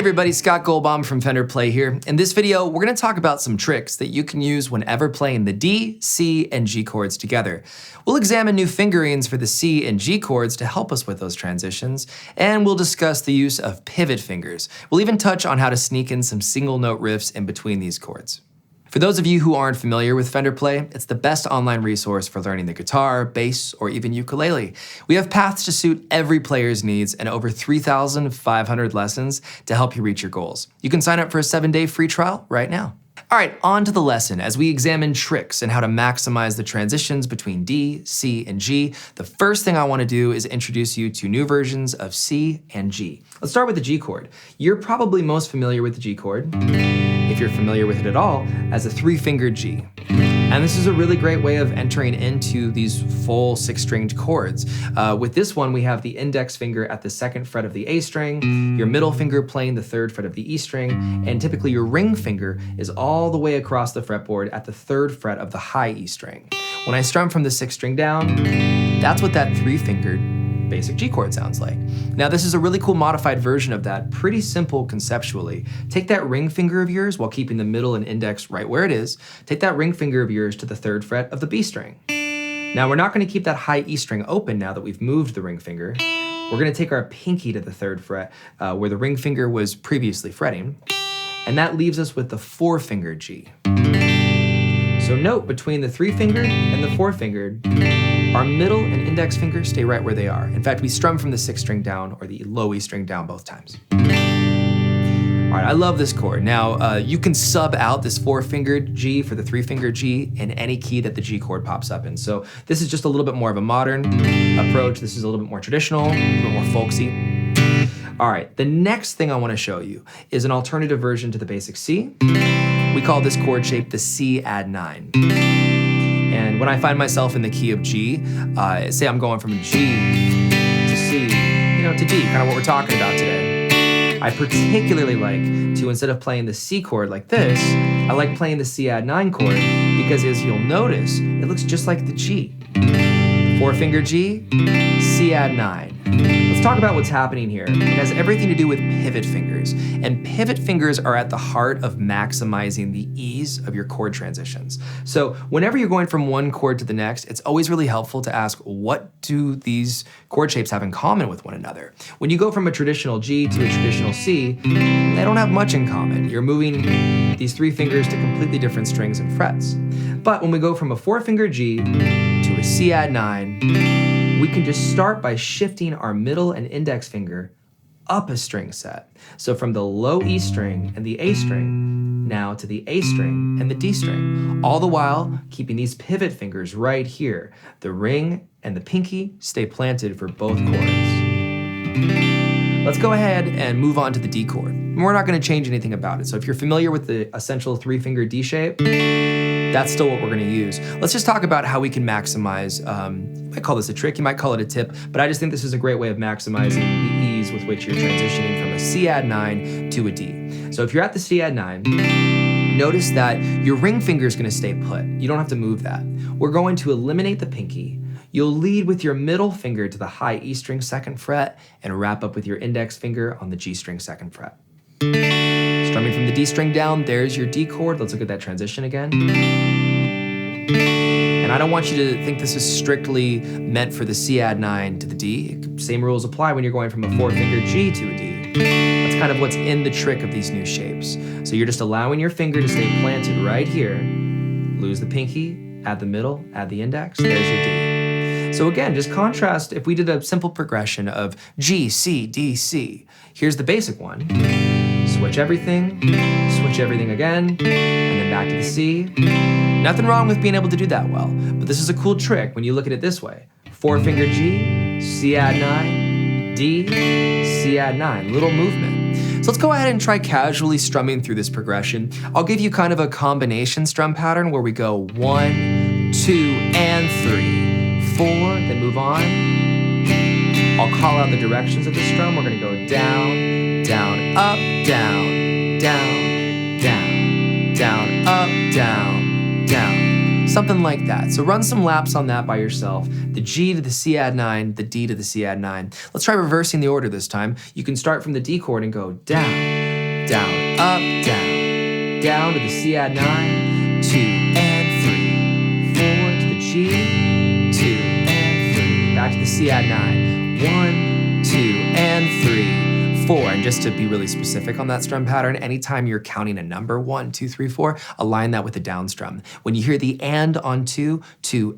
everybody, Scott Goldbaum from Fender Play here. In this video, we're gonna talk about some tricks that you can use whenever playing the D, C, and G chords together. We'll examine new fingerings for the C and G chords to help us with those transitions, and we'll discuss the use of pivot fingers. We'll even touch on how to sneak in some single note riffs in between these chords. For those of you who aren't familiar with Fender Play, it's the best online resource for learning the guitar, bass, or even ukulele. We have paths to suit every player's needs and over 3,500 lessons to help you reach your goals. You can sign up for a 7-day free trial right now. All right, on to the lesson as we examine tricks and how to maximize the transitions between D, C, and G. The first thing I want to do is introduce you to new versions of C and G. Let's start with the G chord. You're probably most familiar with the G chord, if you're familiar with it at all, as a 3-fingered G. And this is a really great way of entering into these full 6-stringed chords. With this one, we have the index finger at the 2nd fret of the A string, your middle finger playing the 3rd fret of the E string, and typically your ring finger is all the way across the fretboard at the 3rd fret of the high E string. When I strum from the 6th string down, that's what that 3-fingered basic G chord sounds like. Now this is a really cool modified version of that, pretty simple conceptually. Take that ring finger of yours while keeping the middle and index right where it is. Take that ring finger of yours to the 3rd fret of the B string. Now we're not going to keep that high E string open now that we've moved the ring finger. We're going to take our pinky to the 3rd fret where the ring finger was previously fretting, and that leaves us with the 4-fingered G. So note between the 3-fingered and the 4-fingered, our middle and index fingers stay right where they are. In fact, we strum from the 6th string down or the low E string down both times. All right, I love this chord. Now, you can sub out this 4-fingered G for the 3-fingered G in any key that the G chord pops up in. So this is just a little bit more of a modern approach. This is a little bit more traditional, a little bit more folksy. All right, the next thing I want to show you is an alternative version to the basic C. We call this chord shape the C add 9. And when I find myself in the key of G, say I'm going from a G to C, to D, kind of what we're talking about today. I particularly like to, instead of playing the C chord like this, I like playing the C add 9 chord because as you'll notice, it looks just like the G. 4-finger G, C add 9. Let's talk about what's happening here. It has everything to do with pivot fingers, and pivot fingers are at the heart of maximizing the ease of your chord transitions. So whenever you're going from one chord to the next, it's always really helpful to ask, what do these chord shapes have in common with one another? When you go from a traditional G to a traditional C, they don't have much in common. You're moving these 3 fingers to completely different strings and frets. But when we go from a 4-finger G to a C add 9, we can just start by shifting our middle and index finger up a string set. So from the low E string and the A string, now to the A string and the D string, all the while keeping these pivot fingers right here. The ring and the pinky stay planted for both chords. Let's go ahead and move on to the D chord. We're not going to change anything about it. So if you're familiar with the essential 3-finger D shape, that's still what we're going to use. Let's just talk about how we can maximize, you might call this a trick, you might call it a tip, but I just think this is a great way of maximizing the ease with which you're transitioning from a C add 9 to a D. So if you're at the C add 9, notice that your ring finger is going to stay put. You don't have to move that. We're going to eliminate the pinky. You'll lead with your middle finger to the high E string 2nd fret and wrap up with your index finger on the G string 2nd fret. Strumming from the D string down, there's your D chord. Let's look at that transition again. And I don't want you to think this is strictly meant for the C add 9 to the D. Same rules apply when you're going from a 4-finger G to a D. That's kind of what's in the trick of these new shapes. So you're just allowing your finger to stay planted right here. Lose the pinky, add the middle, add the index, there's your D. So again, just contrast if we did a simple progression of G, C, D, C. Here's the basic one. Switch everything again, and then back to the C. Nothing wrong with being able to do that well, but this is a cool trick when you look at it this way. 4-finger G, C add 9, D, C add 9, little movement. So let's go ahead and try casually strumming through this progression. I'll give you kind of a combination strum pattern where we go 1, 2, and 3, 4, then move on. I'll call out the directions of the strum. We're gonna go down, down, up, down, down, down, down, up, down, down. Something like that. So run some laps on that by yourself. The G to the C add 9, the D to the C add 9. Let's try reversing the order this time. You can start from the D chord and go down, down, up, down to the C add 9, 2 and 3, 4 to the G, 2 and 3, back to the C add 9, 1, 2 and 3, 4. And just to be really specific on that strum pattern, anytime you're counting a number, 1, 2, 3, 4, align that with a down strum. When you hear the and on 2,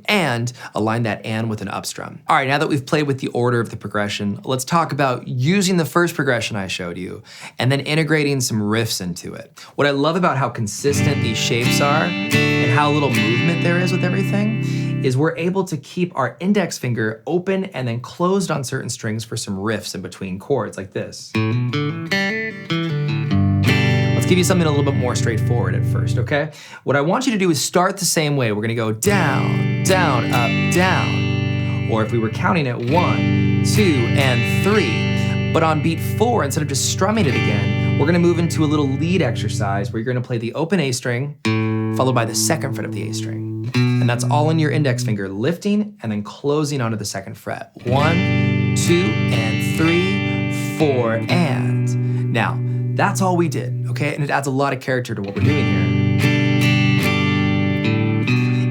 and, align that and with an up strum. All right, now that we've played with the order of the progression, let's talk about using the first progression I showed you and then integrating some riffs into it. What I love about how consistent these shapes are and how little movement there is with everything is we're able to keep our index finger open and then closed on certain strings for some riffs in between chords like this. Let's give you something a little bit more straightforward at first, okay? What I want you to do is start the same way. We're gonna go down, down, up, down. Or if we were counting it 1, 2, and 3, but on beat 4, instead of just strumming it again, we're gonna move into a little lead exercise where you're gonna play the open A string, followed by the second fret of the A string. And that's all in your index finger, lifting and then closing onto the second fret. 1, 2, and 3, 4, and. Now, that's all we did, okay? And it adds a lot of character to what we're doing here.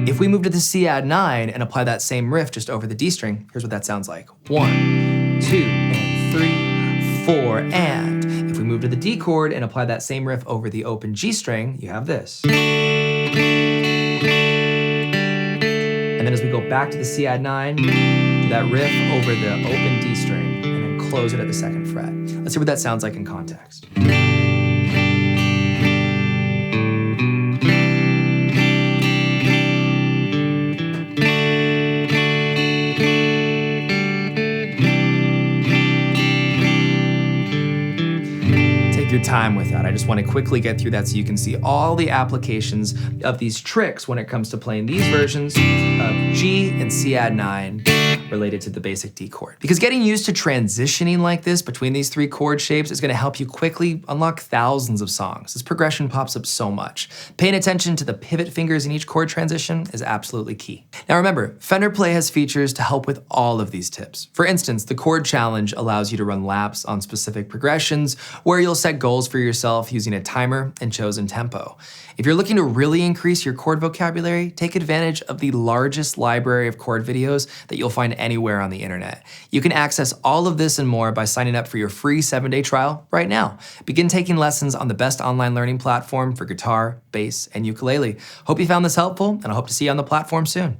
If we move to the C add 9 and apply that same riff just over the D string, here's what that sounds like. 1, 2, and 3, 4, and. If we move to the D chord and apply that same riff over the open G string, you have this. And then as we go back to the C add 9, do that riff over the open D string, and then close it at the second fret. Let's see what that sounds like in context. Your time with that. I just want to quickly get through that so you can see all the applications of these tricks when it comes to playing these versions of G and C add 9 related to the basic D chord. Because getting used to transitioning like this between these three chord shapes is going to help you quickly unlock thousands of songs. This progression pops up so much. Paying attention to the pivot fingers in each chord transition is absolutely key. Now remember, Fender Play has features to help with all of these tips. For instance, the chord challenge allows you to run laps on specific progressions where you'll set goals for yourself using a timer and chosen tempo. If you're looking to really increase your chord vocabulary, take advantage of the largest library of chord videos that you'll find anywhere on the internet. You can access all of this and more by signing up for your free 7-day trial right now. Begin taking lessons on the best online learning platform for guitar, bass, and ukulele. Hope you found this helpful, and I hope to see you on the platform soon.